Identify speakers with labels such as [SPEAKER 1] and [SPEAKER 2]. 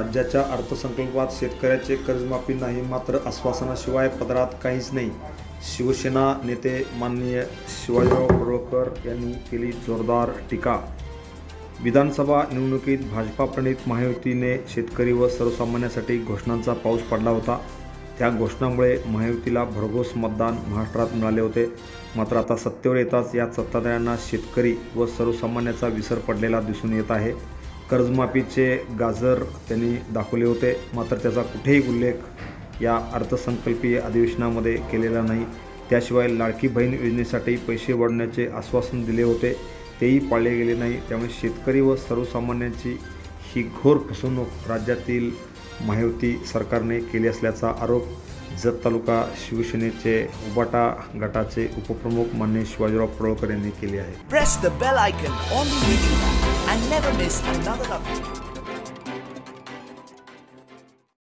[SPEAKER 1] राज्याच्या अर्थसंकल्पात शेतकऱ्याचे कर्जमाफी नाही, मात्र आश्वासनाशिवाय पदरात काहीच नाही. शिवसेना नेते माननीय शिवाजीराव पडळकर यांनी केली जोरदार टीका. विधानसभा निवडणुकीत भाजपा-प्रणित महायुतीने शेतकरी व सर्वसामान्यांसाठी घोषणांचा पाऊस पाडला होता. त्या घोषणांमुळे महायुतीला भरघोस मतदान महाराष्ट्रात मिळाले होते. मात्र आता सत्तेवर येताच या सत्ताधाऱ्यांना शेतकरी व सर्वसामान्यांचा विसर पडलेला दिसून येत आहे. कर्जमाफीचे गाजर त्यांनी दाखवले होते, मात्र त्याचा कुठेही उल्लेख या अर्थसंकल्पीय अधिवेशनामध्ये केलेला नाही. त्याशिवाय लाडकी बहीण योजनेसाठी पैसे वाढवण्याचे आश्वासन दिले होते, तेही पाळले गेले नाही. त्यामुळे शेतकरी व सर्वसामान्यांची ही घोर फसवणूक राज्यातील महायुती सरकारने केली असल्याचा आरोप जत तालुका शिवसेनेचे उबाटा गटाचे उपप्रमुख माननीय शिवाजीराव पडळकर यांनी केली आहे.
[SPEAKER 2] Press the bell icon on the video and never miss another update.